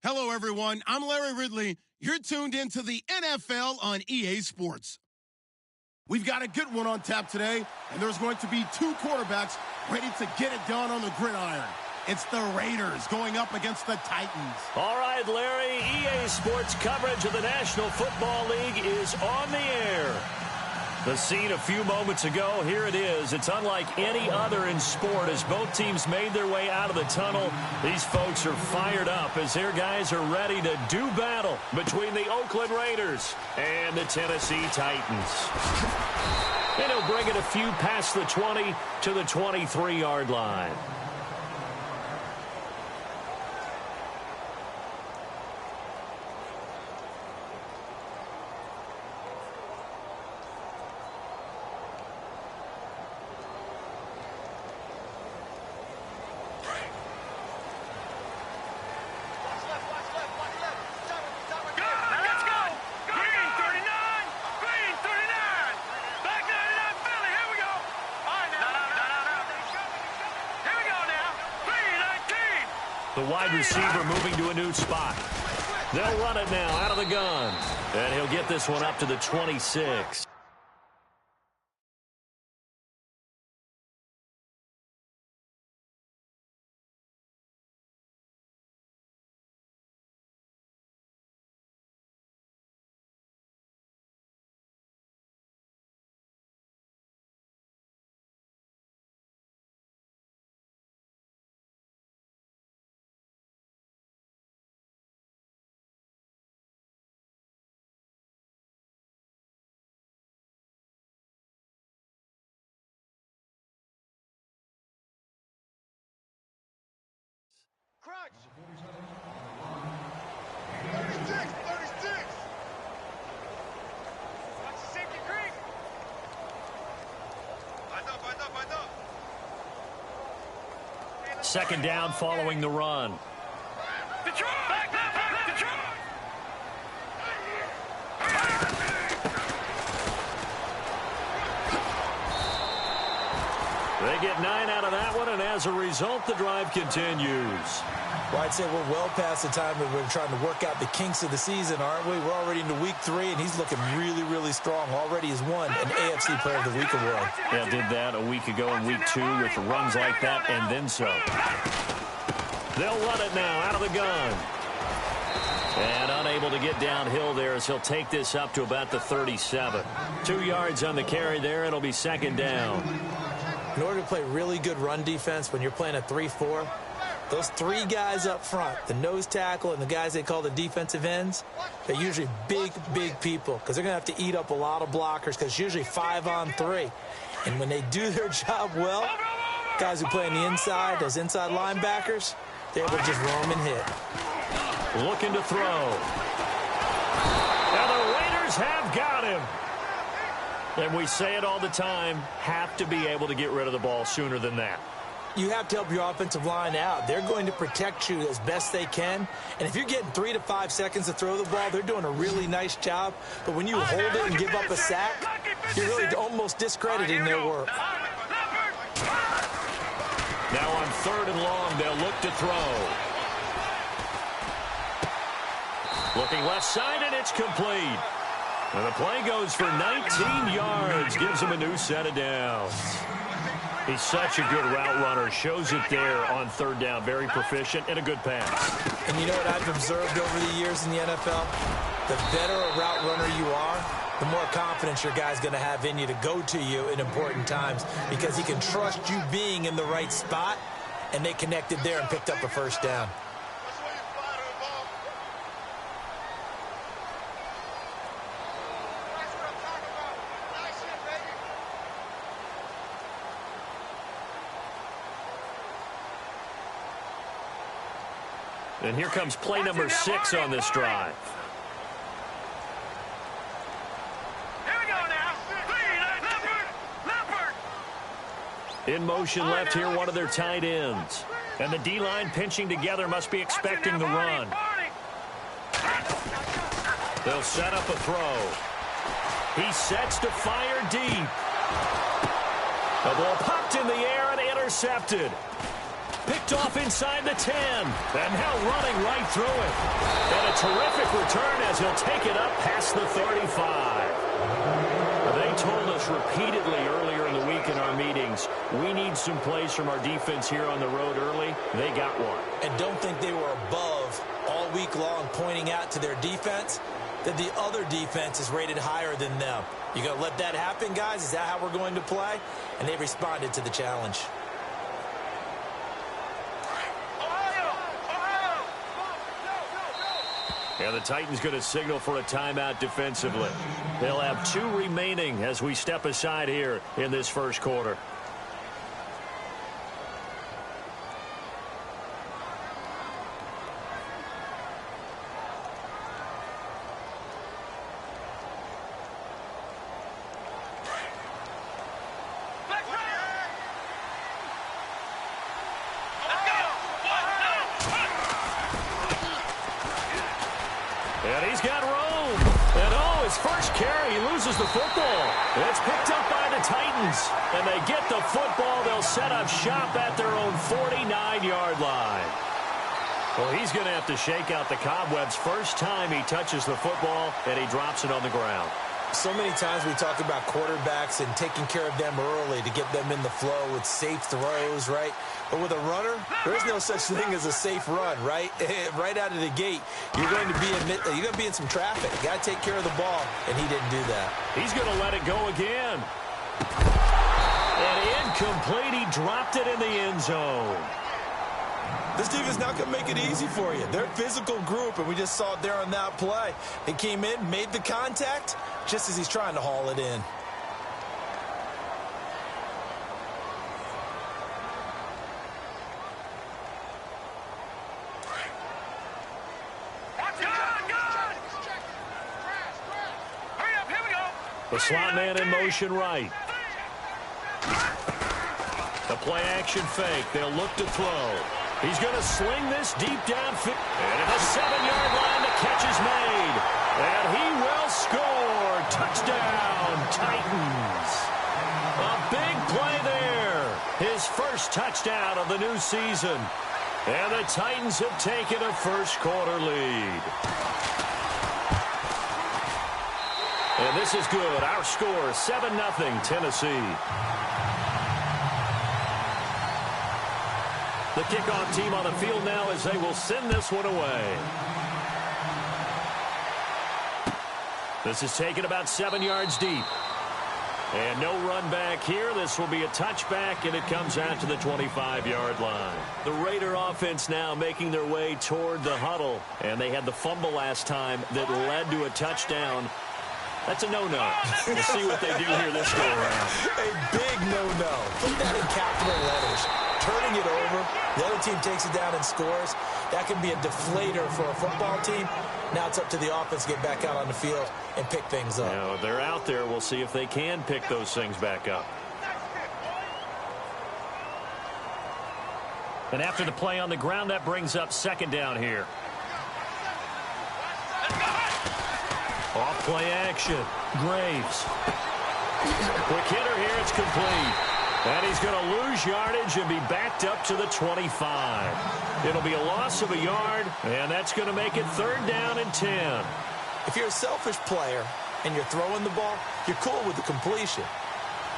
Hello, everyone. I'm Larry Ridley. You're tuned into the NFL on EA Sports. We've got a good one on tap today, and there's going to be two quarterbacks ready to get it done on the gridiron. It's the Raiders going up against the Titans. All right, Larry, EA Sports coverage of the National Football League is on the air. The scene a few moments ago, here it is. It's unlike any other in sport as both teams made their way out of the tunnel. These folks are fired up as their guys are ready to do battle between the Oakland Raiders and the Tennessee Titans. And he'll bring it a few past the 20 to the 23-yard line. The wide receiver moving to a new spot. They'll run it now out of the gun. And he'll get this one up to the 26. Crunch. 36. Watch the safety creep. Find up. Second down following the run. Detroit! Detroit! They get 9 out of that one, and as a result, the drive continues. Well, I'd say we're well past the time that we're trying to work out the kinks of the season, aren't we? We're already into week 3, and he's looking really, really strong. Already has won an AFC Player of the Week award. Yeah, did that a week ago in week 2 with runs like that, and then so. They'll run it now out of the gun. And unable to get downhill there as he'll take this up to about the 37. 2 yards on the carry there. It'll be second down. In order to play really good run defense when you're playing a 3-4, those 3 guys up front, the nose tackle and the guys they call the defensive ends, they're usually big people because they're going to have to eat up a lot of blockers because it's usually 5-on-3. And when they do their job well, guys who play on the inside, those inside linebackers, they're able to just roam and hit. Looking to throw. Now the Raiders have got him. And we say it all the time, have to be able to get rid of the ball sooner than that. You have to help your offensive line out. They're going to protect you as best they can. And if you're getting 3 to 5 seconds to throw the ball, they're doing a really nice job. But when you hold it and give up a sack, you're really almost discrediting their work. Now on 3rd and long, they'll look to throw. Looking left side, and it's complete. And the play goes for 19 yards, gives him a new set of downs. He's such a good route runner. Shows it there on 3rd down. Very proficient and a good pass. And you know what I've observed over the years in the NFL? The better a route runner you are, the more confidence your guy's going to have in you to go to you in important times because he can trust you being in the right spot, and they connected there and picked up a first down. And here comes play number 6 on this drive. Here we go now. In motion left here, one of their tight ends. And the D-line pinching together must be expecting the run. They'll set up a throw. He sets to fire deep. The ball popped in the air and intercepted. Picked Picked off inside the 10. And now running right through it. And a terrific return as he'll take it up past the 35. They told us repeatedly earlier in the week in our meetings, we need some plays from our defense here on the road early. They got one. And don't think they were above all week long pointing out to their defense that the other defense is rated higher than them. You going to let that happen, guys? Is that how we're going to play? And they responded to the challenge. And the Titans going to signal for a timeout defensively. They'll have 2 remaining as we step aside here in this first quarter. And he's got room. And his first carry, he loses the football. It's picked up by the Titans. And they get the football. They'll set up shop at their own 49-yard line. Well, he's going to have to shake out the cobwebs first time he touches the football, and he drops it on the ground. So many times we talk about quarterbacks and taking care of them early to get them in the flow with safe throws, right? But with a runner, there is no such thing as a safe run, right? Right out of the gate, you're going to be in some traffic. You got to take care of the ball, and he didn't do that. He's going to let it go again. And incomplete. He dropped it in the end zone. This defense not going to make it easy for you. They're a physical group, and we just saw it there on that play. They came in, made the contact, just as he's trying to haul it in. The slot man in motion right. The play action fake. They'll look to throw. He's going to sling this deep downfield. And at the 7-yard line, the catch is made. And he will score. Touchdown, Titans. A big play there. His first touchdown of the new season. And the Titans have taken a first-quarter lead. And this is good. Our score, 7-0 Tennessee. The kickoff team on the field now as they will send this one away. This is taken about 7 yards deep. And no run back here. This will be a touchback, and it comes out to the 25-yard line. The Raider offense now making their way toward the huddle. And they had the fumble last time that led to a touchdown. That's a no-no. We'll see what they do here this go around. A big no-no. Put that in capital letters. Turning it over, the other team takes it down and scores. That can be a deflator for a football team. Now it's up to the offense to get back out on the field and pick things up. Now, they're out there. We'll see if they can pick those things back up. And after the play on the ground, that brings up second down here. Off play action. Graves. Quick hitter here. It's complete. And he's going to lose yardage and be backed up to the 25. It'll be a loss of a yard, and that's going to make it 3rd down and 10. If you're a selfish player and you're throwing the ball, you're cool with the completion.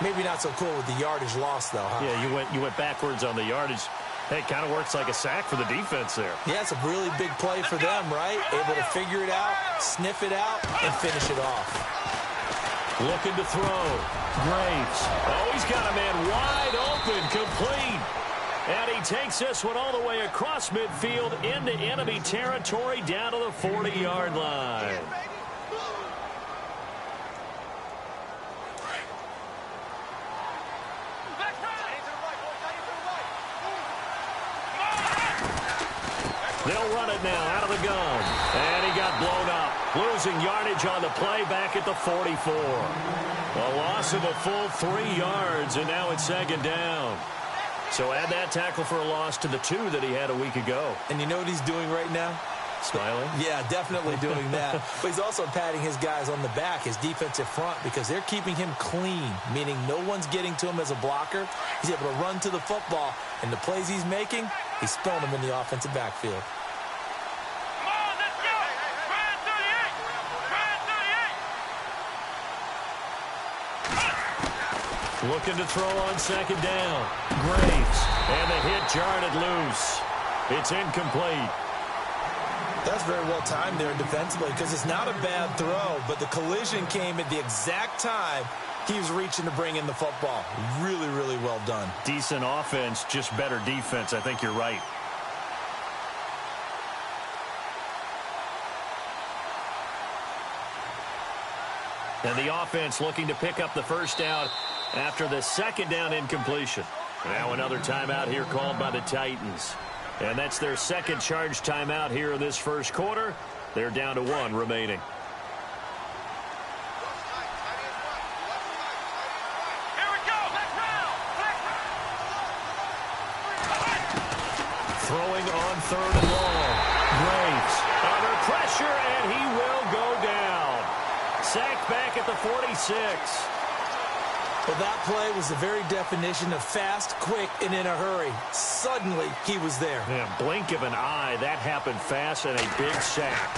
Maybe not so cool with the yardage loss, though, huh? Yeah, you went backwards on the yardage. Hey, it kind of works like a sack for the defense there. Yeah, it's a really big play for them, right? Able to figure it out, sniff it out, and finish it off. Looking to throw. Graves. Oh, he's got a man wide open, complete. And he takes this one all the way across midfield into enemy territory down to the 40-yard line. They'll run it now out of the gun. And he got blown up. Losing yardage on the play back at the 44. A loss of a full 3 yards, and now it's 2nd down. So add that tackle for a loss to the 2 that he had a week ago. And you know what he's doing right now? Smiling? Yeah, definitely doing that. But he's also patting his guys on the back, his defensive front, because they're keeping him clean, meaning no one's getting to him as a blocker. He's able to run to the football, and the plays he's making, He's throwing them in the offensive backfield. Looking to throw on second down. Graves. And the hit jarred it loose. It's incomplete. That's very well timed there defensively because it's not a bad throw, but the collision came at the exact time he was reaching to bring in the football. Really, really well done. Decent offense, just better defense. I think you're right. And the offense looking to pick up the first down after the second down incompletion. Now another timeout here called by the Titans. And that's their second charge timeout here in this first quarter. They're down to 1 remaining. Throwing on 3rd and long. Graves under pressure, and he will go down. Sacked back at the 46. Well, that play was the very definition of fast, quick, and in a hurry. Suddenly, he was there. Yeah, blink of an eye. That happened fast and a big sack.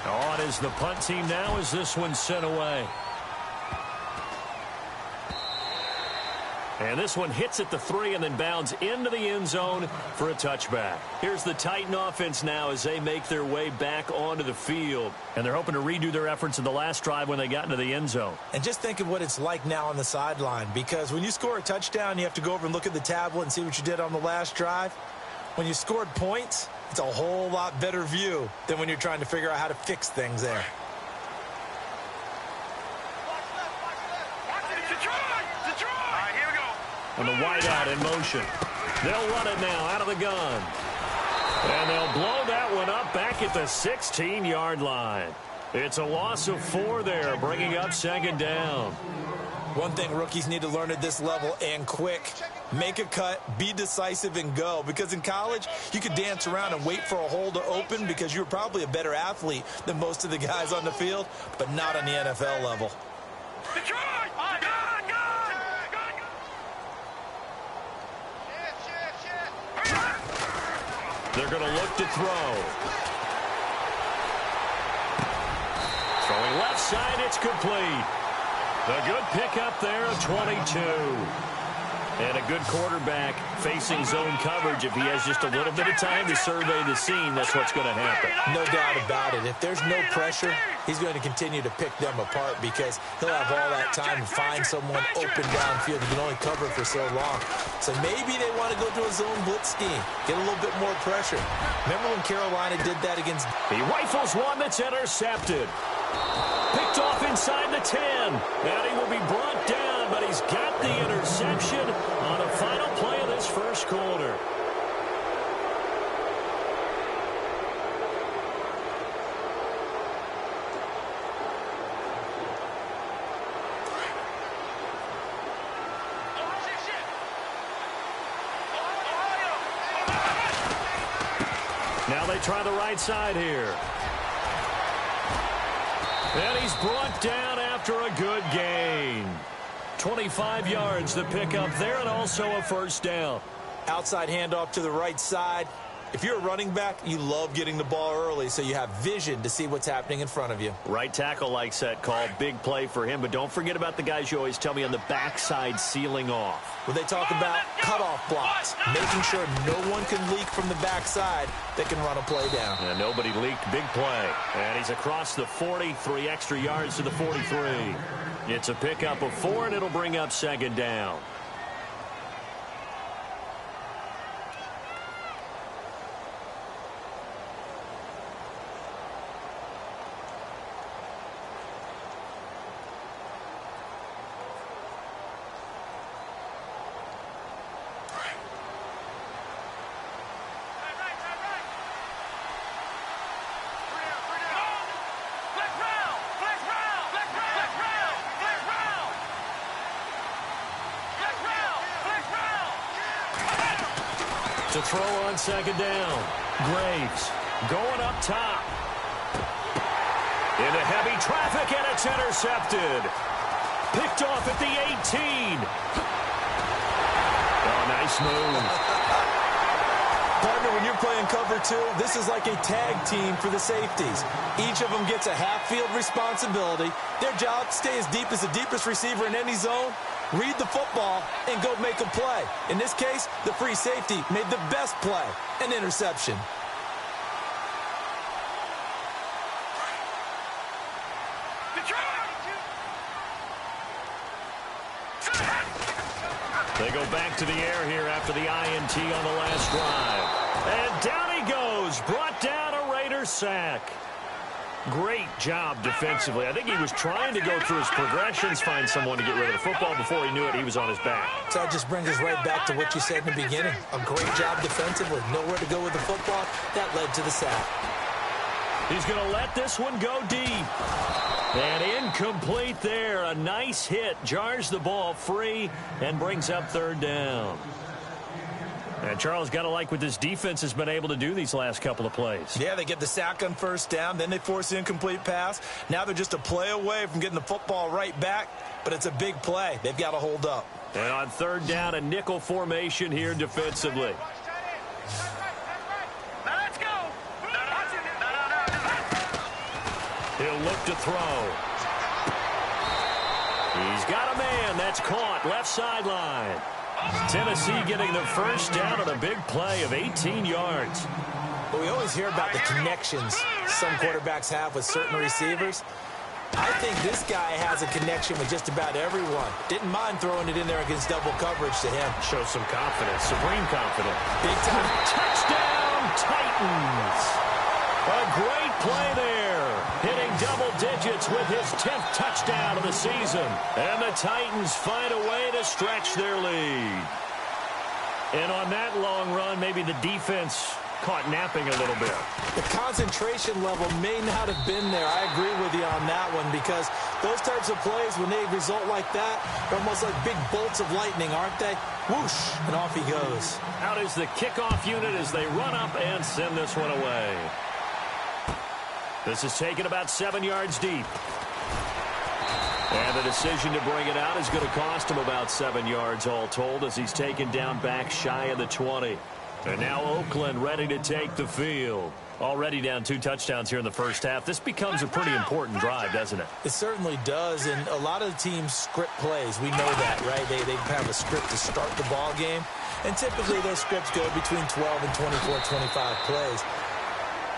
On is the punt team now as this one's sent away. And this one hits at the 3 and then bounds into the end zone for a touchback. Here's the Titan offense now as they make their way back onto the field. And they're hoping to redo their efforts in the last drive when they got into the end zone. And just think of what it's like now on the sideline, because when you score a touchdown, you have to go over and look at the tablet and see what you did on the last drive. When you scored points, it's a whole lot better view than when you're trying to figure out how to fix things there. And the wideout in motion. They'll run it now out of the gun. And they'll blow that one up back at the 16-yard line. It's a loss of 4 there, bringing up second down. One thing rookies need to learn at this level, and quick, make a cut, be decisive, and go. Because in college, you could dance around and wait for a hole to open because you're probably a better athlete than most of the guys on the field, but not on the NFL level. They're going to look to throw. Throwing left side, it's complete. A good pickup there of 22. And a good quarterback facing zone coverage. If he has just a little bit of time to survey the scene, that's what's going to happen. No doubt about it. If there's no pressure, he's going to continue to pick them apart because he'll have all that time to find someone open downfield. He can only cover for so long. So maybe they want to go to a zone blitz scheme, get a little bit more pressure. Remember when Carolina did that against... He rifles one that's intercepted. Picked off inside the 10. And he will be brought down, but he's got the interception on the final play of this first quarter. Now they try the right side here. And he's brought down after a good gain. 25 yards the pickup there, and also a first down. Outside handoff to the right side. If you're a running back, you love getting the ball early so you have vision to see what's happening in front of you. Right tackle likes that call. Big play for him, but don't forget about the guys you always tell me on the backside sealing off. When they talk about cutoff blocks, making sure no one can leak from the backside that can run a play down. And nobody leaked. Big play. And he's across the 40, 3 extra yards to the 43. It's a pickup of 4, and it'll bring up second down. To throw on second down. Graves going up top. Into heavy traffic, and it's intercepted. Picked off at the 18. Oh, nice move. playing cover two, this is like a tag team for the safeties. Each of them gets a half-field responsibility. Their job, stay as deep as the deepest receiver in any zone, read the football, and go make a play. In this case, the free safety made the best play, an interception. They go back to the air here after the INT on the last drive. And down he goes, brought down a Raider sack. Great job defensively. I think he was trying to go through his progressions, find someone to get rid of the football. Before he knew it, he was on his back. So that just brings us right back to what you said in the beginning. A great job defensively. Nowhere to go with the football. That led to the sack. He's going to let this one go deep. And incomplete there. A nice hit. Jars the ball free and brings up third down. And Charles, got to like what this defense has been able to do these last couple of plays. Yeah, they get the sack on first down. Then they force the incomplete pass. Now they're just a play away from getting the football right back. But it's a big play. They've got to hold up. And on third down, a nickel formation here defensively. He'll look to throw. He's got a man. That's caught. Left sideline. Tennessee getting the first down on a big play of 18 yards. Well, we always hear about the connections some quarterbacks have with certain receivers. I think this guy has a connection with just about everyone. Didn't mind throwing it in there against double coverage to him. Shows some confidence, supreme confidence. Big time. Touchdown, Titans. A great play there. Hitting double digits with his 10th touchdown of the season. And the Titans find a way to stretch their lead. And on that long run, maybe the defense caught napping a little bit. The concentration level may not have been there. I agree with you on that one, because those types of plays, when they result like that, they're almost like big bolts of lightning, aren't they? Whoosh, and off he goes. Out is the kickoff unit as they run up and send this one away. This is taken about 7 yards deep. And the decision to bring it out is going to cost him about 7 yards all told, as he's taken down back shy of the 20. And now Oakland ready to take the field. Already down 2 touchdowns here in the first half. This becomes a pretty important drive, doesn't it? It certainly does, and a lot of the teams script plays. We know that, right? They have a script to start the ball game, and typically those scripts go between 12 and 24, 25 plays.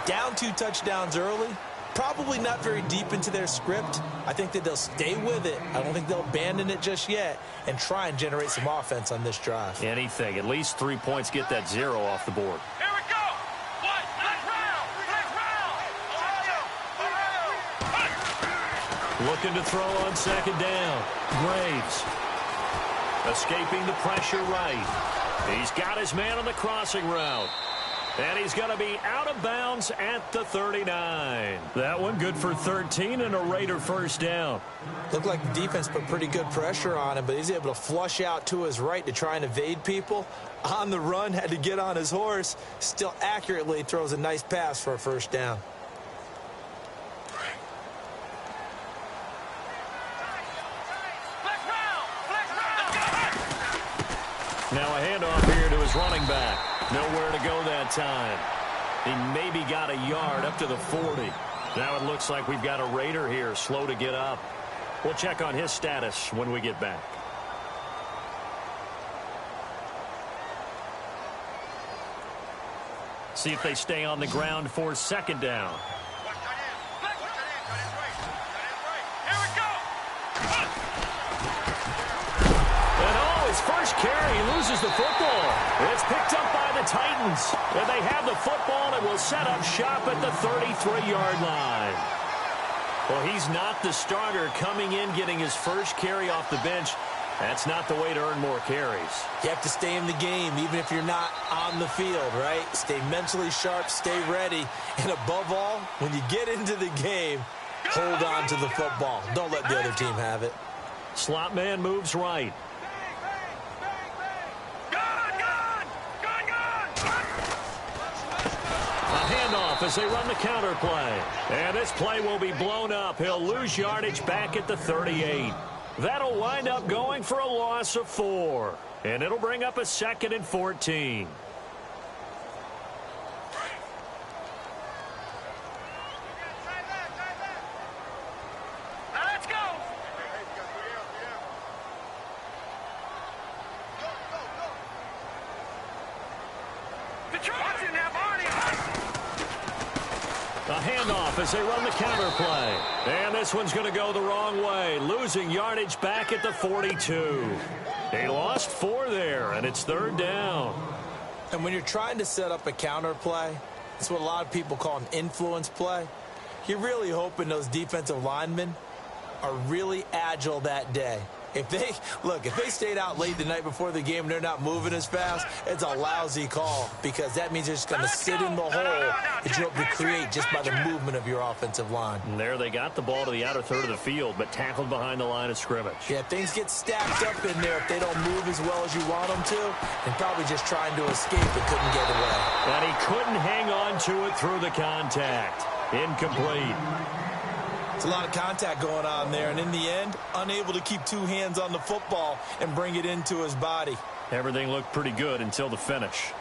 Down 2 touchdowns early, probably not very deep into their script. I think that they'll stay with it. I don't think they'll abandon it just yet and try and generate some offense on this drive. Anything. At least 3 points, get that 0 off the board. Here we go. Looking to throw on second down. Graves. Escaping the pressure right. He's got his man on the crossing route. And he's going to be out of bounds at the 39. That one good for 13 and a Raider first down. Looked like the defense put pretty good pressure on him, but he's able to flush out to his right to try and evade people. On the run, had to get on his horse. Still accurately throws a nice pass for a first down. Now a handoff here to his running back. Nowhere to go that time. He maybe got a yard up to the 40. Now it looks like we've got a Raider here, slow to get up. We'll check on his status when we get back. See if they stay on the ground for second down. First carry, he loses the football. It's picked up by the Titans. And they have the football and will set up shop at the 33-yard line. Well, he's not the starter coming in, getting his first carry off the bench. That's not the way to earn more carries. You have to stay in the game, even if you're not on the field, right? Stay mentally sharp, stay ready. And above all, when you get into the game, hold on to the football. Don't let the other team have it. Slot man moves right. As they run the counter play. And this play will be blown up. He'll lose yardage back at the 38. That'll wind up going for a loss of 4. And it'll bring up a 2nd and 14. A handoff as they run the counter play. And this one's going to go the wrong way. Losing yardage back at the 42. They lost 4 there, and it's 3rd down. And when you're trying to set up a counter play, it's what a lot of people call an influence play. You're really hoping those defensive linemen are really agile that day. If they stayed out late the night before the game and they're not moving as fast, it's a lousy call because that means they're just going to sit in the hole that you hope to create just by the movement of your offensive line. And there they got the ball to the outer third of the field, but tackled behind the line of scrimmage. Yeah, things get stacked up in there if they don't move as well as you want them to, and probably just trying to escape and couldn't get away. And he couldn't hang on to it through the contact. Incomplete. It's a lot of contact going on there, and in the end, unable to keep 2 hands on the football and bring it into his body. Everything looked pretty good until the finish.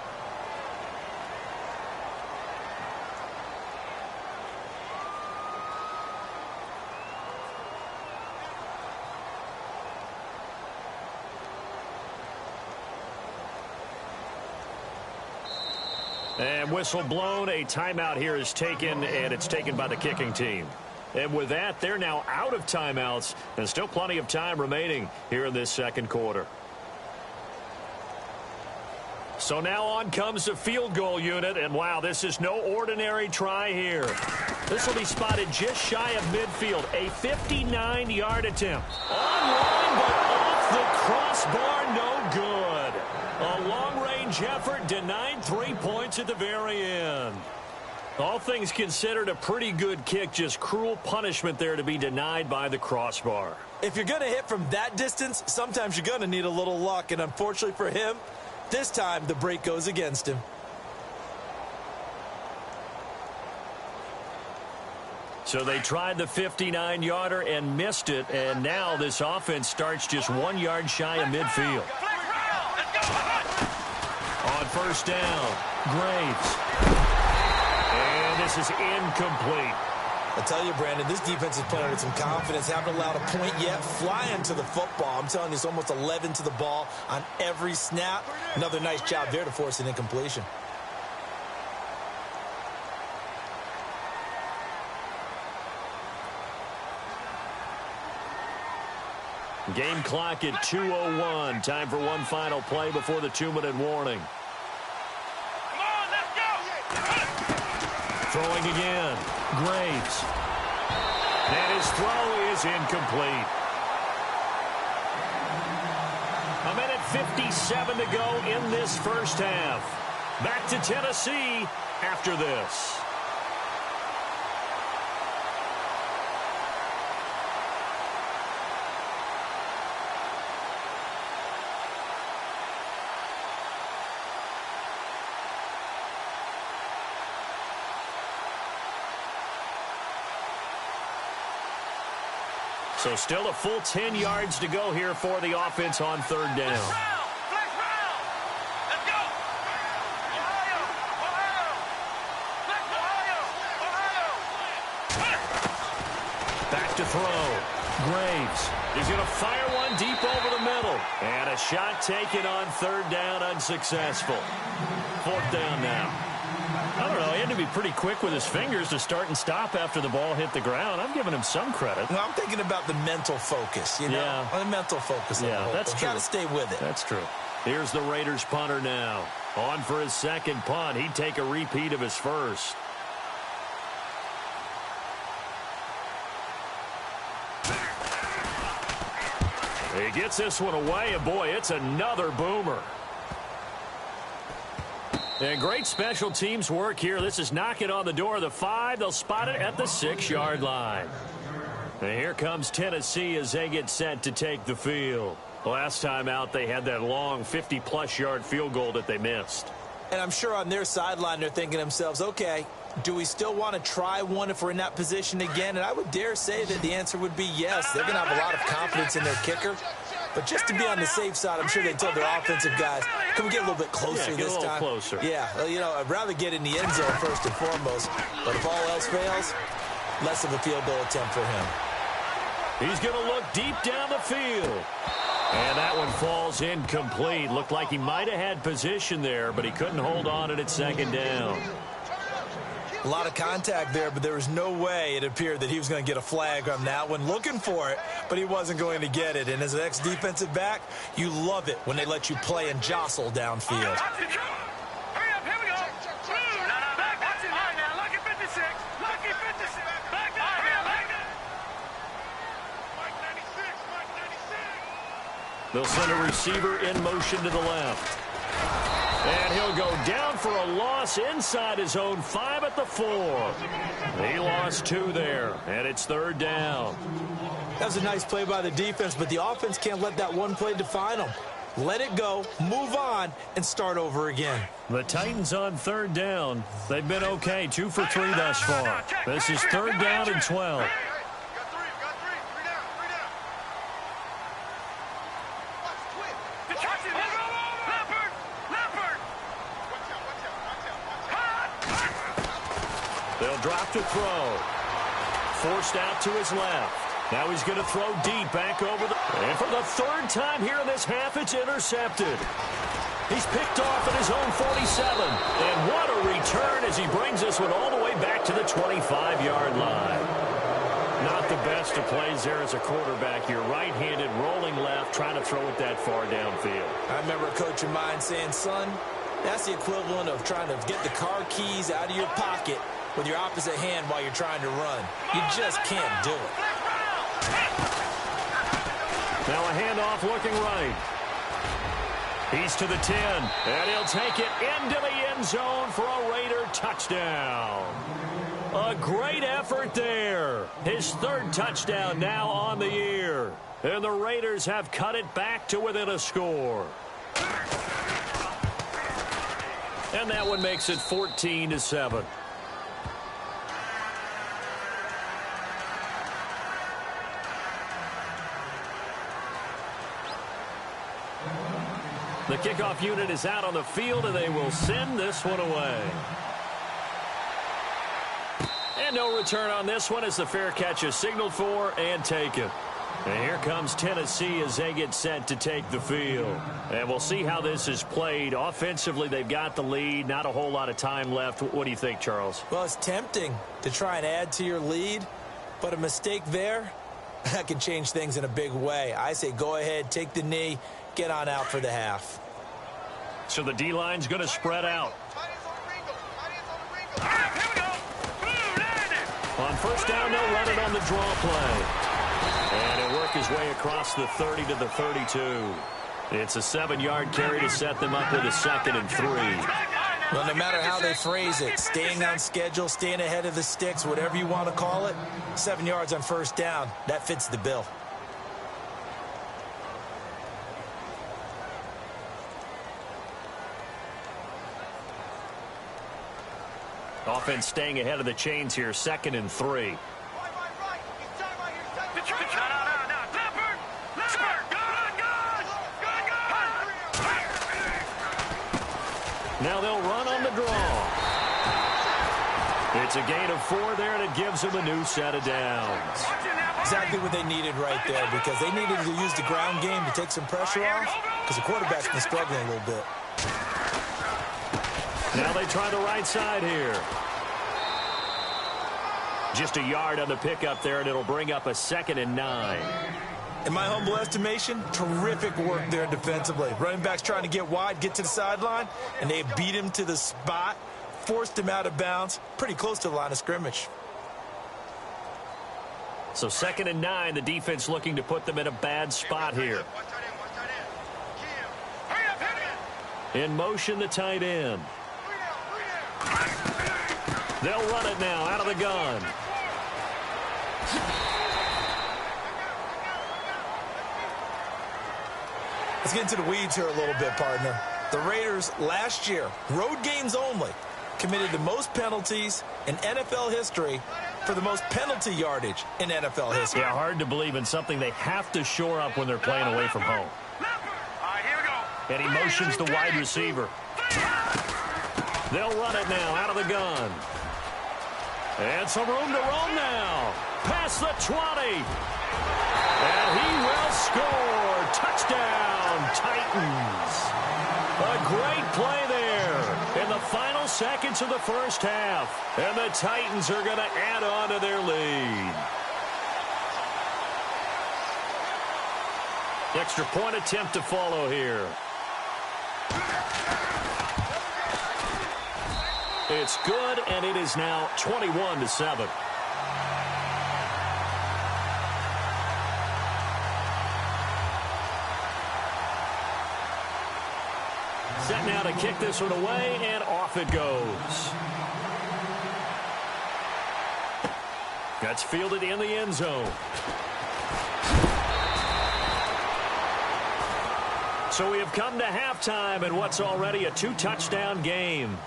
And whistle blown. A timeout here is taken, and it's taken by the kicking team. And with that, they're now out of timeouts, and still plenty of time remaining here in this second quarter. So now on comes the field goal unit, and wow, this is no ordinary try here. This will be spotted just shy of midfield. A 59-yard attempt. Online, but off the crossbar, no good. A long-range effort denied 3 points at the very end. All things considered, a pretty good kick, just cruel punishment there to be denied by the crossbar. If you're going to hit from that distance, sometimes you're going to need a little luck, and unfortunately for him, this time the break goes against him. So they tried the 59-yarder and missed it, and now this offense starts just 1 yard shy of midfield. On first down, Graves. And this is incomplete. I tell you, Brandon, this defense is playing with some confidence. Haven't allowed a point yet. Flying to the football. I'm telling you, it's almost 11 to the ball on every snap. Another nice job there to force an incompletion. Game clock at 2:01. Time for one final play before the 2-minute warning. Throwing again. Graves. And his throw is incomplete. 1:57 to go in this first half. Back to Tennessee after this. So still a full 10 yards to go here for the offense on third down. Back to throw. Graves. He's going to fire one deep over the middle. And a shot taken on third down, unsuccessful. Fourth down now. I don't know. He had to be pretty quick with his fingers to start and stop after the ball hit the ground. I'm giving him some credit. Well, I'm thinking about the mental focus, you know? Yeah. The mental focus. Yeah, that's true. Got to stay with it. That's true. Here's the Raiders punter now. On for his second punt. He'd take a repeat of his first. He gets this one away, and boy, it's another boomer. And great special teams work here. This is knocking on the door of the 5. They'll spot it at the 6-yard line. And here comes Tennessee as they get set to take the field. Last time out, they had that long 50-plus yard field goal that they missed. And I'm sure on their sideline they're thinking to themselves, okay, do we still want to try one if we're in that position again? And I would dare say that the answer would be yes. They're going to have a lot of confidence in their kicker. But just to be on the safe side, I'm sure they told their offensive guys, can we get a little bit closer this time? Closer. Yeah, well, you know, I'd rather get in the end zone first and foremost. But if all else fails, less of a field goal attempt for him. He's going to look deep down the field. And that one falls incomplete. Looked like he might have had position there, but he couldn't hold on at second down. A lot of contact there, but there was no way it appeared that he was going to get a flag on that one. Looking for it, but he wasn't going to get it. And as an ex-defensive back, you love it when they let you play and jostle downfield. They'll send a receiver in motion to the left. And he'll go down for a loss inside his own 5 at the 4. He lost 2 there, and it's third down. That was a nice play by the defense, but the offense can't let that one play define them. Let it go, move on, and start over again. The Titans on third down. They've been okay, 2 for 3 thus far. This is third down and 12. They'll drop to throw. Forced out to his left. Now he's going to throw deep back over the... And for the third time here in this half, it's intercepted. He's picked off at his own 47. And what a return as he brings this one all the way back to the 25-yard line. Not the best of plays there as a quarterback. You're right-handed, rolling left, trying to throw it that far downfield. I remember a coach of mine saying, son, that's the equivalent of trying to get the car keys out of your pocket with your opposite hand while you're trying to run. You just can't do it. Now a handoff looking right. He's to the 10, and he'll take it into the end zone for a Raider touchdown. A great effort there. His third touchdown now on the year. And the Raiders have cut it back to within a score. And that one makes it 14-7. The kickoff unit is out on the field, and they will send this one away. And no return on this one as the fair catch is signaled for and taken. And here comes Tennessee as they get set to take the field. And we'll see how this is played. Offensively, they've got the lead. Not a whole lot of time left. What do you think, Charles? Well, it's tempting to try and add to your lead, but a mistake there, that can change things in a big way. I say go ahead, take the knee, get on out for the half. So the D-line's going to spread out. On first down, they'll run it on the draw play. And he'll work his way across the 30 to the 32. It's a 7-yard carry to set them up with a 2nd and 3. Well, no matter how they phrase it, staying on schedule, staying ahead of the sticks, whatever you want to call it, 7 yards on first down, that fits the bill. Offense staying ahead of the chains here, 2nd and 3. Now they'll run on the draw. It's a gain of 4 there, and it gives them a new set of downs. Exactly what they needed right there, because they needed to use the ground game to take some pressure off, because the quarterback's been struggling a little bit. Now they try the right side here. Just a yard on the pickup there, and it'll bring up a 2nd and 9. In my humble estimation, terrific work there defensively. Running back's trying to get wide, get to the sideline, and they beat him to the spot, forced him out of bounds, pretty close to the line of scrimmage. So 2nd and 9, the defense looking to put them in a bad spot here. In motion, the tight end. They'll run it now out of the gun. Let's get into the weeds here a little bit, partner. The Raiders last year, road games only, committed the most penalties in NFL history for the most penalty yardage in NFL history. Yeah, hard to believe in something they have to shore up when they're playing away from home. And he motions the wide receiver. They'll run it now out of the gun. And some room to roam now. Past the 20. And he will score. Touchdown, Titans. A great play there in the final seconds of the first half. And the Titans are going to add on to their lead. Extra point attempt to follow here. It's good, and it is now 21-7. Set now to kick this one away, and off it goes. That's fielded in the end zone. So we have come to halftime in what's already a 2-touchdown game.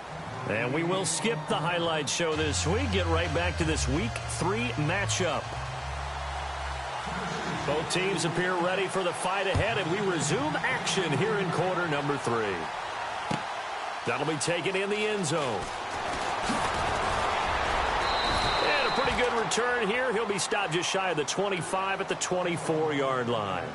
And we will skip the highlight show this week. Get right back to this Week 3 matchup. Both teams appear ready for the fight ahead, and we resume action here in quarter number 3. That'll be taken in the end zone. And a pretty good return here. He'll be stopped just shy of the 25 at the 24-yard line.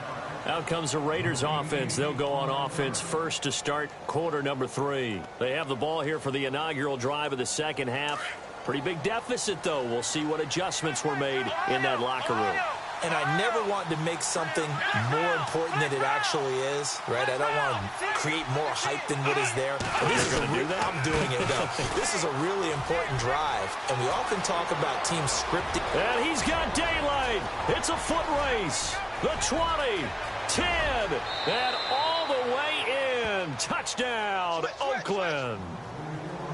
Out comes the Raiders offense. They'll go on offense first to start quarter number 3. They have the ball here for the inaugural drive of the second half. Pretty big deficit, though. We'll see what adjustments were made in that locker room. And I never want to make something more important than it actually is, right? I don't want to create more hype than what is there. This is I'm doing it, though. This is a really important drive, and we often talk about team scripting. And he's got daylight. It's a foot race. The 20, 10, and all the way in. Touchdown, Oakland.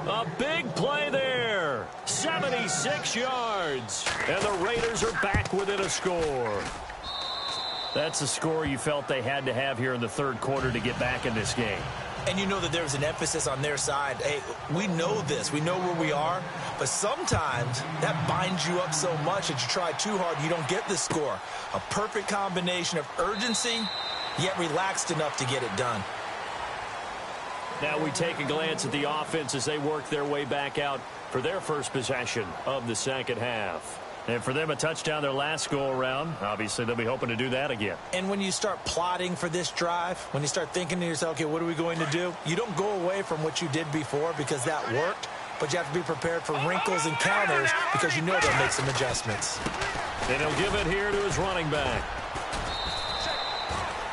A big play there. 76 yards. And the Raiders are back within a score. That's a score you felt they had to have here in the third quarter to get back in this game. And you know that there's an emphasis on their side. Hey, we know this. We know where we are. But sometimes that binds you up so much that you try too hard, you don't get the score. A perfect combination of urgency, yet relaxed enough to get it done. Now we take a glance at the offense as they work their way back out for their first possession of the second half. And for them, a touchdown their last go-around. Obviously, they'll be hoping to do that again. And when you start plotting for this drive, when you start thinking to yourself, okay, what are we going to do? You don't go away from what you did before because that worked, but you have to be prepared for wrinkles and counters because you know they'll make some adjustments. And he'll give it here to his running back.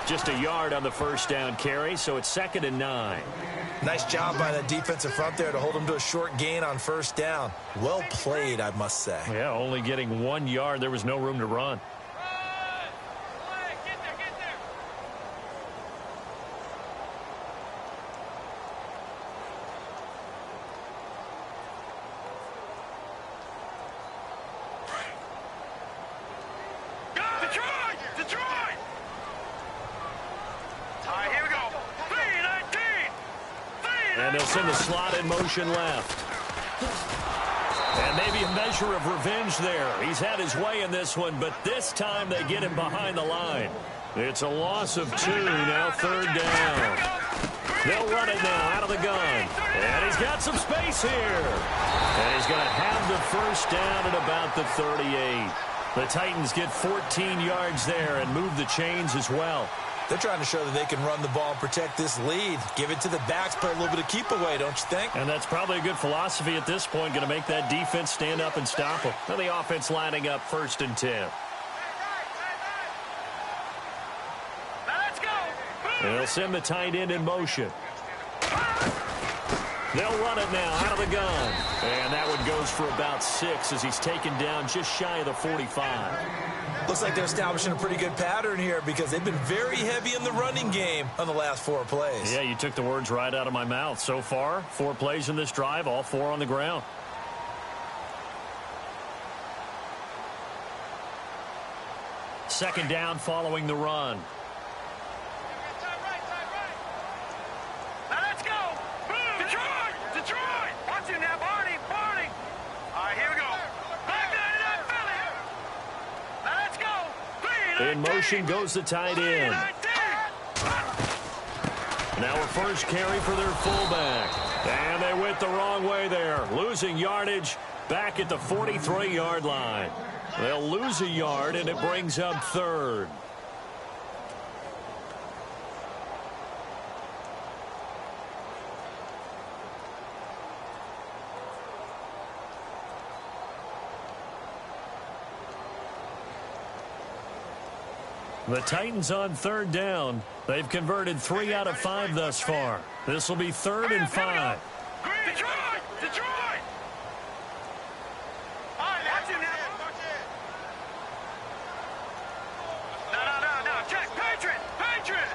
Just a yard on the first down carry, so it's 2nd and 9. Nice job by that defensive front there to hold him to a short gain on first down. Well played, I must say. Yeah, only getting 1 yard. There was no room to run. And they'll send the slot in motion left. And maybe a measure of revenge there. He's had his way in this one, but this time they get him behind the line. It's a loss of 2, now 3rd down. They'll run it now out of the gun. And he's got some space here. And he's going to have the first down at about the 38. The Titans get 14 yards there and move the chains as well. They're trying to show that they can run the ball and protect this lead. Give it to the backs, play a little bit of keep away, don't you think? And that's probably a good philosophy at this point, going to make that defense stand up and stop them. Now the offense lining up 1st and 10. Let's go. And they'll send the tight end in motion. They'll run it now out of the gun. And that one goes for about 6 as he's taken down just shy of the 45. Looks like they're establishing a pretty good pattern here because they've been very heavy in the running game on the last 4 plays. Yeah, you took the words right out of my mouth. So far, 4 plays in this drive, all 4 on the ground. Second down following the run. Let's go. Detroit. Detroit. Watch him now, Barney. Barney. All right, here we go. Back to Philly. Let's go. In motion goes the tight end. Now a first carry for their fullback. And they went the wrong way there. Losing yardage back at the 43-yard line. They'll lose a yard, and it brings up 3rd. The Titans on third down. They've converted 3 out of 5 thus far. This will be 3rd and 5. Detroit! Detroit! Watch him now. No. Check. Patriot! Patriot!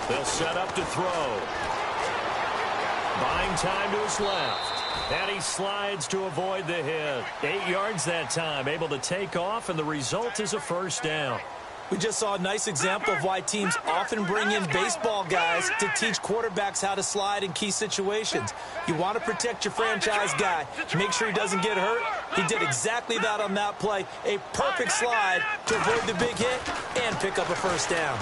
They'll set up to throw. Buying time to his left. And he slides to avoid the hit. 8 yards that time, able to take off, and the result is a first down. We just saw a nice example of why teams often bring in baseball guys to teach quarterbacks how to slide in key situations. You want to protect your franchise guy. Make sure he doesn't get hurt. He did exactly that on that play. A perfect slide to avoid the big hit and pick up a first down.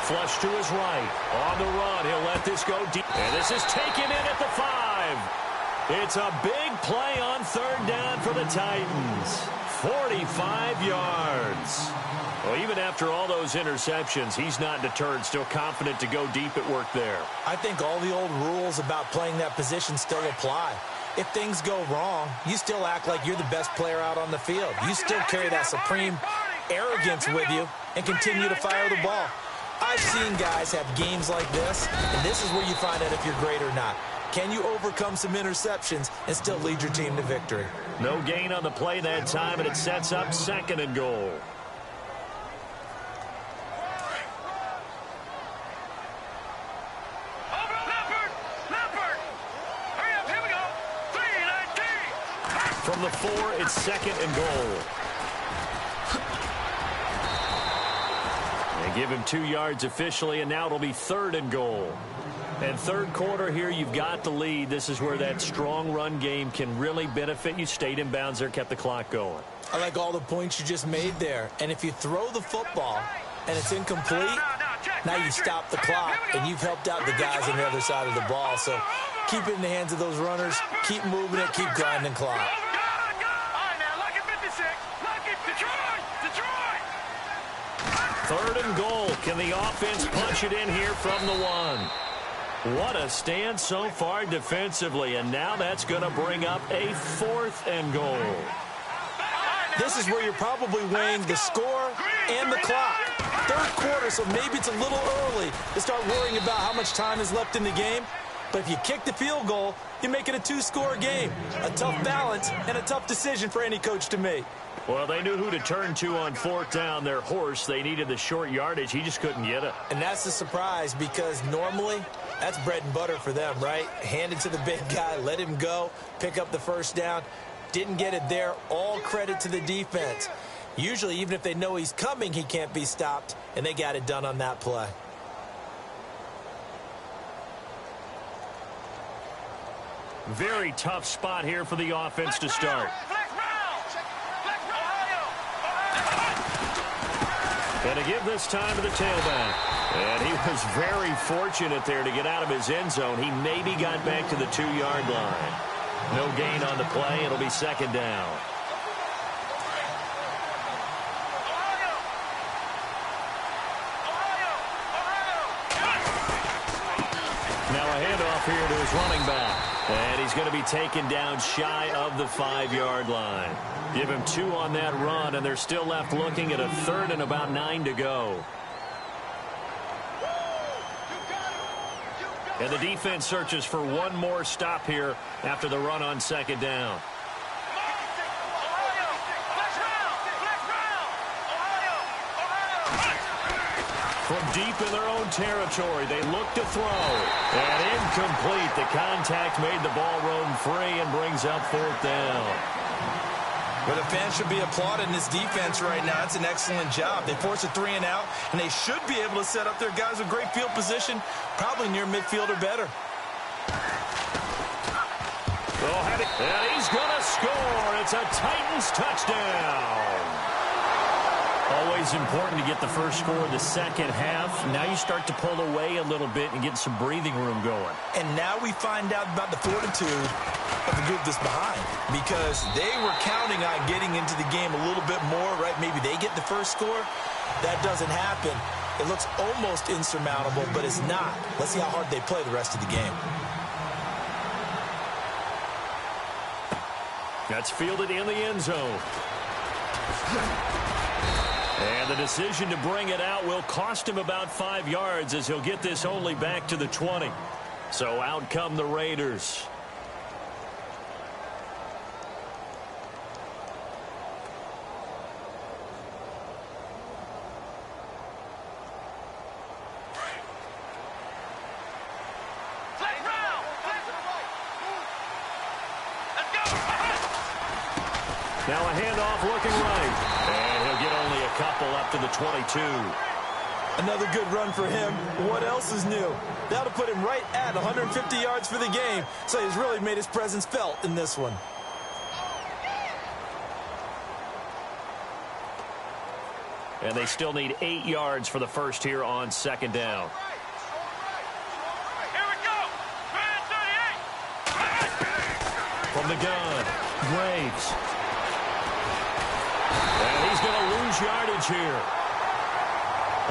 Flush to his right. On the run, he'll let this go deep. And this is taken in at the 5. It's a big play on third down for the Titans. 45 yards. Well, even after all those interceptions, he's not deterred, still confident to go deep at work there. I think all the old rules about playing that position still apply. If things go wrong, you still act like you're the best player out on the field. You still carry that supreme arrogance with you and continue to fire the ball. I've seen guys have games like this, and this is where you find out if you're great or not. Can you overcome some interceptions and still lead your team to victory? No gain on the play that time, and it sets up 2nd and goal. Leopard! Hurry up, here we go. 3-19. From the 4, it's 2nd and goal. They give him 2 yards officially, and now it'll be 3rd and goal. And third quarter here, you've got the lead. This is where that strong run game can really benefit you. Stayed in bounds there, kept the clock going. I like all the points you just made there. And if you throw the football and it's incomplete, now you stop the clock, and you've helped out the guys on the other side of the ball. So keep it in the hands of those runners. Keep moving it. Keep grinding clock. All right, now, lucky 56. Lucky Detroit! 3rd and goal. Can the offense punch it in here from the 1? What a stand so far defensively, and now that's going to bring up a 4th and goal. This is where you're probably weighing the score and the clock. Third quarter, so maybe it's a little early to start worrying about how much time is left in the game. But if you kick the field goal, you make it a 2-score game. A tough balance and a tough decision for any coach to make. Well, they knew who to turn to on 4th down. Their horse, they needed the short yardage. He just couldn't get it. And that's the surprise, because normally that's bread and butter for them, right? Hand it to the big guy, let him go, pick up the first down. Didn't get it there. All credit to the defense. Usually, even if they know he's coming, he can't be stopped, and they got it done on that play. Very tough spot here for the offense to start. And to give this time to the tailback. And he was very fortunate there to get out of his end zone. He maybe got back to the 2-yard line. No gain on the play. It'll be 2nd down. Now a handoff here to his running back. And he's going to be taken down shy of the 5-yard line. Give him 2 on that run, and they're still left looking at a 3rd and about 9 to go. And the defense searches for one more stop here after the run on 2nd down. From deep in their own territory, they look to throw. And incomplete. The contact made the ball roam free and brings up 4th down. Well, the fans should be applauding this defense right now. It's an excellent job. They force a 3-and-out, and they should be able to set up their guys with great field position, probably near midfield or better. And he's going to score. It's a Titans touchdown. Always important to get the first score of the second half. Now you start to pull away a little bit and get some breathing room going. And now we find out about the fortitude of the group that's behind, because they were counting on getting into the game a little bit more, right? Maybe they get the first score. That doesn't happen. It looks almost insurmountable, but it's not. Let's see how hard they play the rest of the game. That's fielded in the end zone. And the decision to bring it out will cost him about 5 yards as he'll get this only back to the 20. So out come the Raiders. Now a handoff looking right. And he'll get only a couple up to the 22. Another good run for him. What else is new? That'll put him right at 150 yards for the game. So he's really made his presence felt in this one. And they still need 8 yards for the first here on second down. Here we go. Man 38. From the gun, Graves. And he's going to lose yardage here,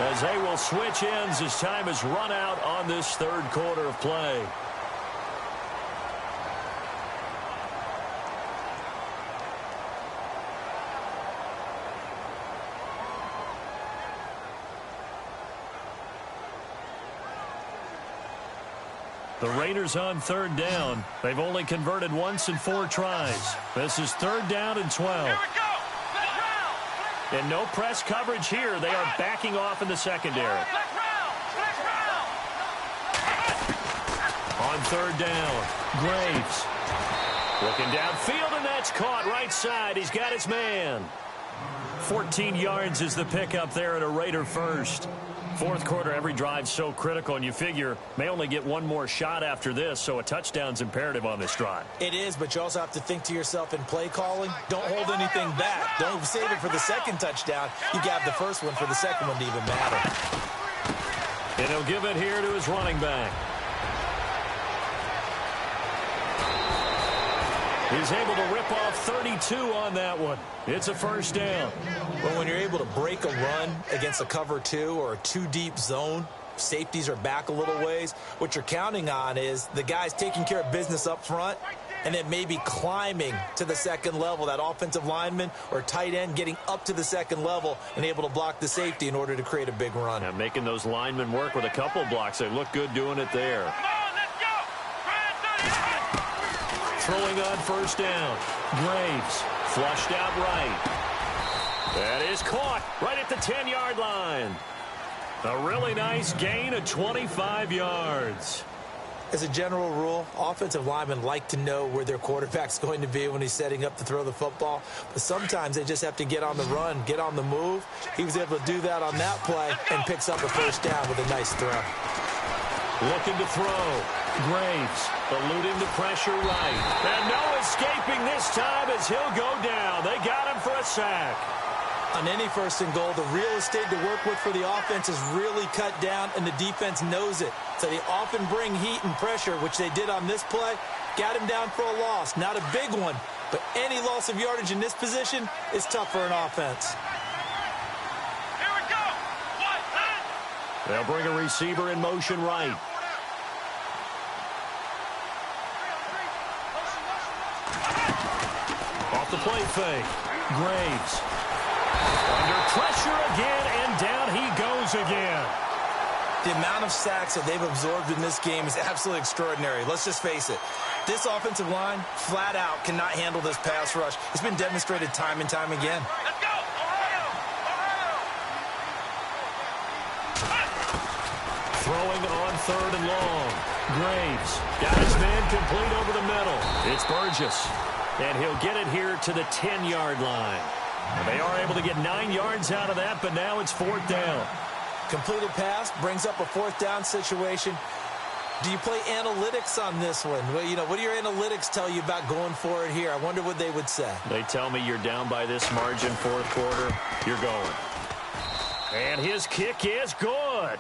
as they will switch ends as time has run out on this third quarter of play. The Raiders on third down. They've only converted once in 4 tries. This is third down and 12. Here we go. And no press coverage here. They are backing off in the secondary. On third down, Graves. Looking downfield, and that's caught right side. He's got his man. 14 yards is the pickup there at a Raider first. Fourth quarter, every drive so critical, and you figure may only get one more shot after this, so a touchdown's imperative on this drive. It is, but you also have to think to yourself in play calling, don't hold anything back. Don't save it for the second touchdown. You got the first one for the second one to even matter. And he'll give it here to his running back. He's able to rip off 32 on that one. It's a first down. Well, when you're able to break a run against a cover 2 or a 2-deep zone, safeties are back a little ways. What you're counting on is the guys taking care of business up front and then maybe climbing to the second level, that offensive lineman or tight end getting up to the second level and able to block the safety in order to create a big run. Now making those linemen work with a couple blocks. They look good doing it there. Throwing on first down. Graves flushed out right. That is caught right at the 10-yard line. A really nice gain of 25 yards. As a general rule, offensive linemen like to know where their quarterback's going to be when he's setting up to throw the football. But sometimes they just have to get on the run, get on the move. He was able to do that on that play and picks up a first down with a nice throw. Looking to throw. Graves eluding the pressure right. And no escaping this time as he'll go down. They got him for a sack. On any first and goal, the real estate to work with for the offense is really cut down, and the defense knows it. So they often bring heat and pressure, which they did on this play. Got him down for a loss. Not a big one, but any loss of yardage in this position is tough for an offense. Here we go. They'll bring a receiver in motion right. Off the play fake. Graves. Under pressure again, and down he goes again. The amount of sacks that they've absorbed in this game is absolutely extraordinary. Let's just face it. This offensive line, flat out, cannot handle this pass rush. It's been demonstrated time and time again. Let's go. Ohio. Throwing on third and long. Graves got his man complete over the middle. It's Burgess. And he'll get it here to the 10-yard line. They are able to get 9 yards out of that, but now it's fourth down. Completed pass brings up a fourth down situation. Do you play analytics on this one? Well, you know, what do your analytics tell you about going for it here? I wonder what they would say. They tell me you're down by this margin, fourth quarter, you're going. And his kick is good.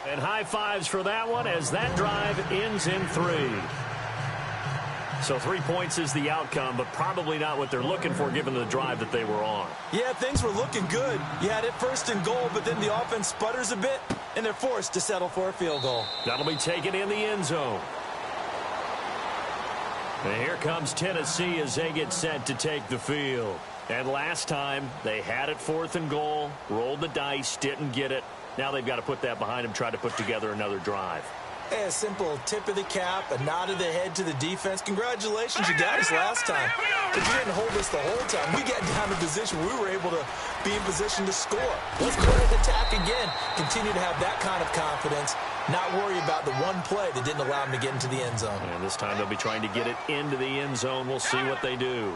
And high fives for that one as that drive ends in 3. So 3 points is the outcome, but probably not what they're looking for given the drive that they were on. Yeah, things were looking good. You had it first and goal, but then the offense sputters a bit, and they're forced to settle for a field goal. That'll be taken in the end zone. And here comes Tennessee as they get set to take the field. And last time, they had it 4th and goal, rolled the dice, didn't get it. Now they've got to put that behind them, try to put together another drive. A simple tip of the cap, a nod of the head to the defense. Congratulations, you got us last time. But you didn't hold us the whole time. We got down to position where we were able to be in position to score. Let's go ahead and attack again. Continue to have that kind of confidence. Not worry about the one play that didn't allow them to get into the end zone. And this time they'll be trying to get it into the end zone. We'll see what they do.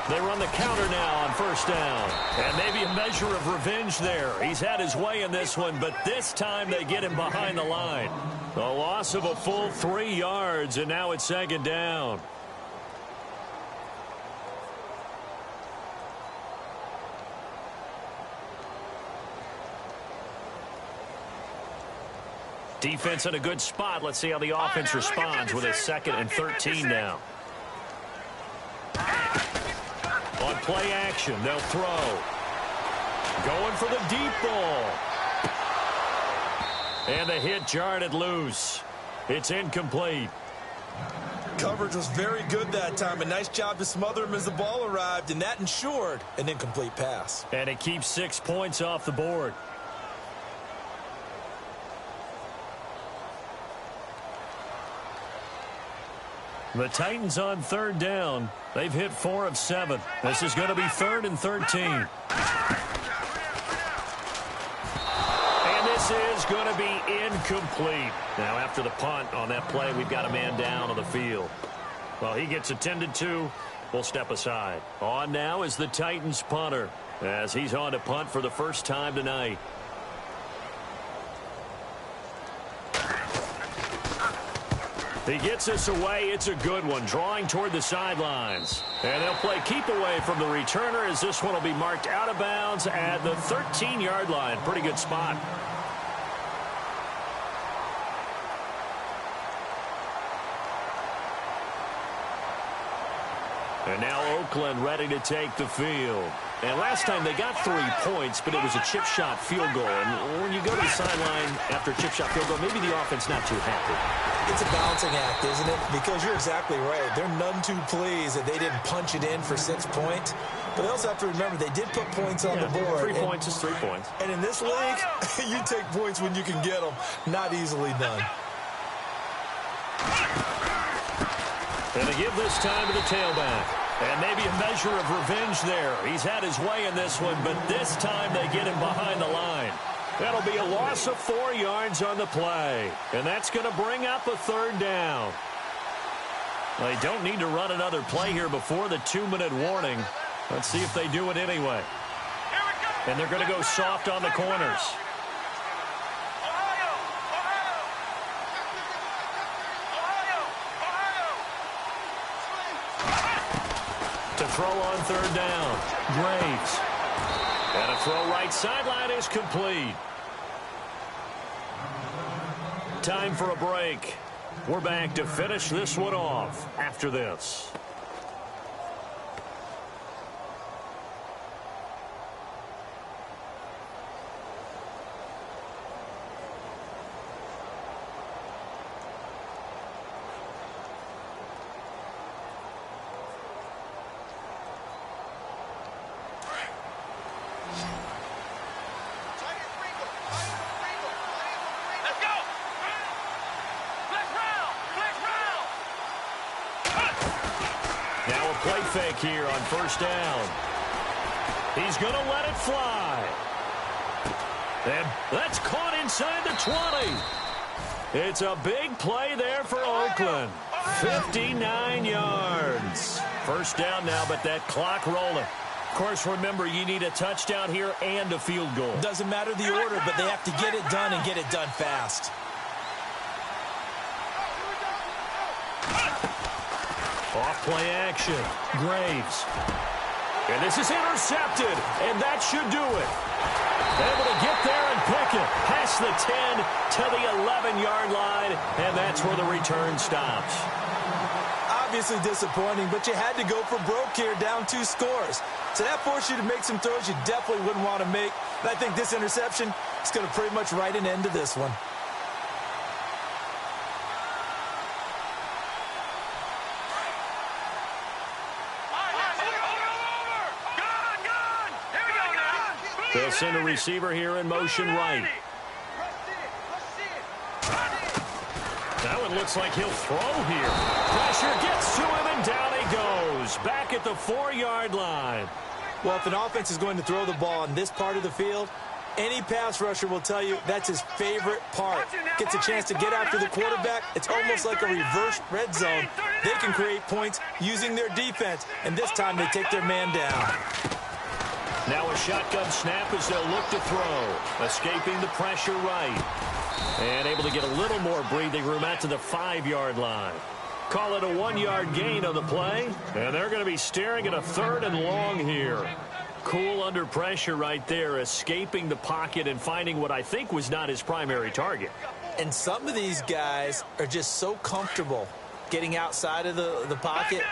They run the counter now on 1st down. And maybe a measure of revenge there. He's had his way in this one, but this time they get him behind the line. A loss of a full 3 yards, and now it's 2nd down. Defense in a good spot. Let's see how the offense responds with a 2nd and 13 now. On play action, they'll throw. Going for the deep ball. And the hit jarred it loose. It's incomplete. Coverage was very good that time. A nice job to smother him as the ball arrived, and that ensured an incomplete pass. And it keeps 6 points off the board. The Titans on 3rd down. They've hit 4 of 7. This is going to be 3rd and 13. And this is going to be incomplete. Now, after the punt on that play, we've got a man down on the field. Well, he gets attended to. We'll step aside. On now is the Titans punter, as he's on to punt for the first time tonight. He gets us away. It's a good one, drawing toward the sidelines. And they'll play keep away from the returner, as this one will be marked out of bounds at the 13-yard line. Pretty good spot. And now Oakland ready to take the field. And last time they got 3 points, but it was a chip shot field goal. And when you go to the sideline after a chip shot field goal, maybe the offense not too happy. It's a balancing act, isn't it? Because you're exactly right. They're none too pleased that they didn't punch it in for 6 points. But they also have to remember they did put points on the board. 3 points is 3 points. And in this league, you take points when you can get them. Not easily done. And they give this time to the tailback. And maybe a measure of revenge there. He's had his way in this one, but this time they get him behind the line. That'll be a loss of 4 yards on the play. And that's going to bring up a 3rd down. They don't need to run another play here before the 2-minute warning. Let's see if they do it anyway. And they're going to go soft on the corners. To throw on 3rd down, Graves. And a throw right sideline is complete. Time for a break. We're back to finish this one off after this. Play fake here on 1st down. He's going to let it fly. And that's caught inside the 20. It's a big play there for Oakland. 59 yards. 1st down now, but that clock rolling. Of course, remember, you need a touchdown here and a field goal. Doesn't matter the order, but they have to get it done and get it done fast. Off play action. Graves. And this is intercepted. And that should do it. Able to get there and pick it. Past the 10 to the 11-yard line. And that's where the return stops. Obviously disappointing, but you had to go for broke here, down 2 scores. So that forced you to make some throws you definitely wouldn't want to make. And I think this interception is going to pretty much write an end to this one. They'll send a receiver here in motion right. That one looks like he'll throw here. Pressure gets to him, and down he goes. Back at the 4-yard line. Well, if an offense is going to throw the ball on this part of the field, any pass rusher will tell you that's his favorite part. Gets a chance to get after the quarterback. It's almost like a reverse red zone. They can create points using their defense, and this time they take their man down. Now a shotgun snap as they'll look to throw. Escaping the pressure right. And able to get a little more breathing room out to the 5-yard line. Call it a 1-yard gain on the play. And they're going to be staring at a 3rd and long here. Cool under pressure right there, escaping the pocket and finding what I think was not his primary target. And some of these guys are just so comfortable getting outside of the pocket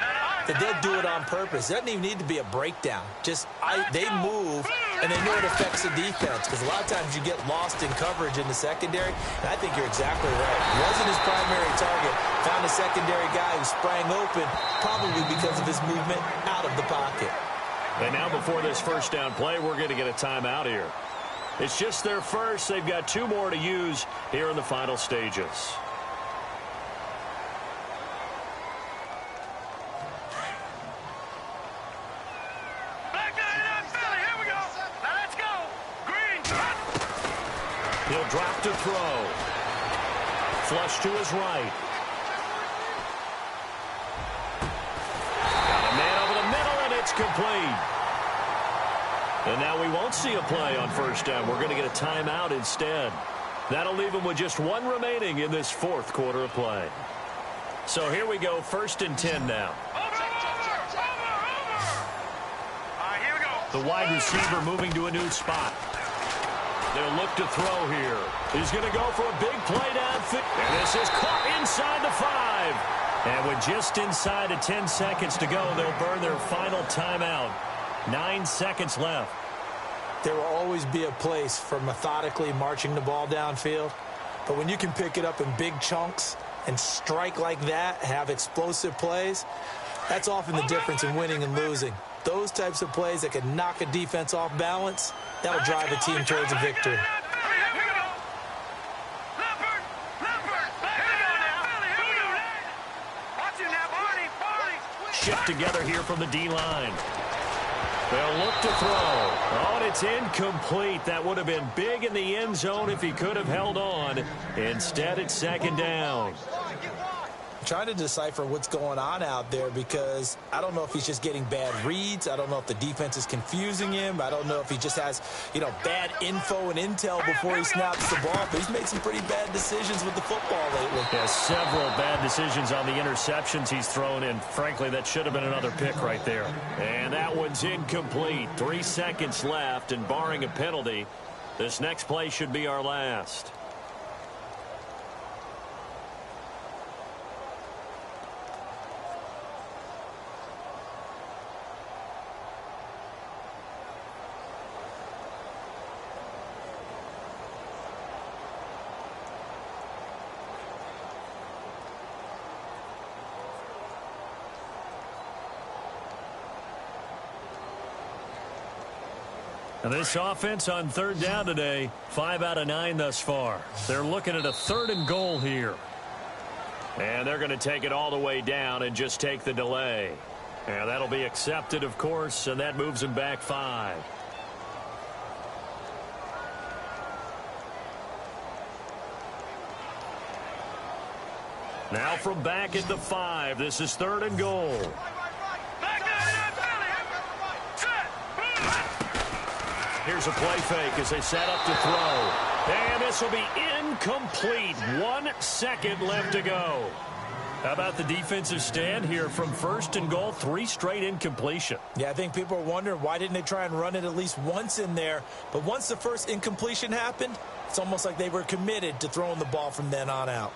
that they'll do it on purpose. It doesn't even need to be a breakdown. They move, and they know it affects the defense, because a lot of times you get lost in coverage in the secondary, and I think you're exactly right. It wasn't his primary target. Found a secondary guy who sprang open, probably because of his movement out of the pocket. And now before this first down play, we're going to get a timeout here. It's just their first. They've got 2 more to use here in the final stages. He'll drop to throw. Flush to his right. Got a man over the middle, and it's complete. And now we won't see a play on first down. We're going to get a timeout instead. That'll leave him with just 1 remaining in this 4th quarter of play. So here we go, 1st and 10 now. Here we go. The wide receiver moving to a new spot. They'll look to throw here. He's going to go for a big play downfield. And this is caught inside the 5. And with just inside of 10 seconds to go, they'll burn their final timeout. 9 seconds left. There will always be a place for methodically marching the ball downfield. But when you can pick it up in big chunks and strike like that, have explosive plays, that's often the difference in winning and losing. Those types of plays that can knock a defense off balance, that'll drive a team towards a victory. Shift together here from the D-line. They'll look to throw. Oh, and it's incomplete. That would have been big in the end zone if he could have held on. Instead, it's 2nd down. Trying to decipher what's going on out there, because I don't know if he's just getting bad reads. I don't know if the defense is confusing him. I don't know if he just has, bad info and intel before he snaps the ball. But he's made some pretty bad decisions with the football lately. Yeah, several bad decisions on the interceptions he's thrown in. Frankly, that should have been another pick right there. And that one's incomplete. 3 seconds left, and barring a penalty, this next play should be our last. And this offense on 3rd down today, 5 out of 9 thus far. They're looking at a 3rd and goal here. And they're going to take it all the way down and just take the delay. And that'll be accepted, of course, and that moves them back 5. Now from back at the 5, this is 3rd and goal. Here's a play fake as they set up to throw. And this will be incomplete. 1 second left to go. How about the defensive stand here from 1st and goal? 3 straight incompletion. Yeah, I think people are wondering why didn't they try and run it at least once in there. But once the first incompletion happened, it's almost like they were committed to throwing the ball from then on out.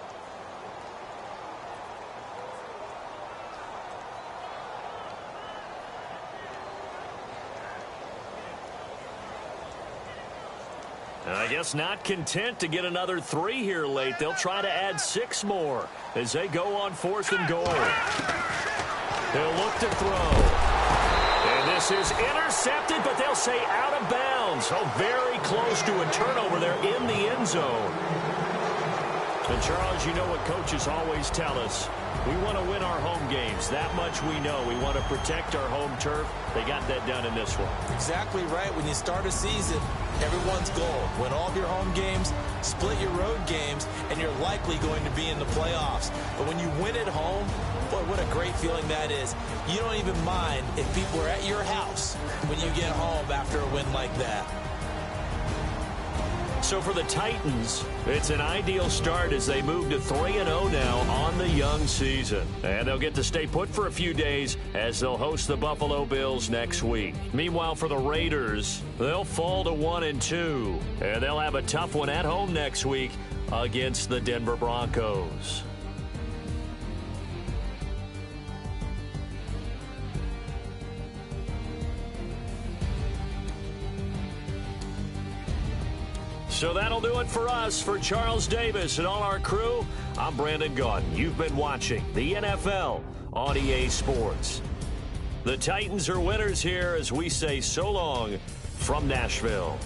I guess not content to get another 3 here late. They'll try to add 6 more as they go on 4th and goal. They'll look to throw. And this is intercepted, but they'll say out of bounds. Browns. Oh, very close to a turnover there in the end zone. And, Charles, you know what coaches always tell us. We want to win our home games. That much we know. We want to protect our home turf. They got that done in this one. Exactly right. When you start a season, everyone's goal: win all of your home games, split your road games, and you're likely going to be in the playoffs. But when you win at home, boy, what a great feeling that is. You don't even mind if people are at your house when you get home after a win like that. So for the Titans, it's an ideal start as they move to 3-0 now on the young season. And they'll get to stay put for a few days as they'll host the Buffalo Bills next week. Meanwhile, for the Raiders, they'll fall to 1-2. And they'll have a tough one at home next week against the Denver Broncos. So that'll do it for us. For Charles Davis and all our crew, I'm Brandon Gaudin. You've been watching the NFL on EA Sports. The Titans are winners here as we say so long from Nashville.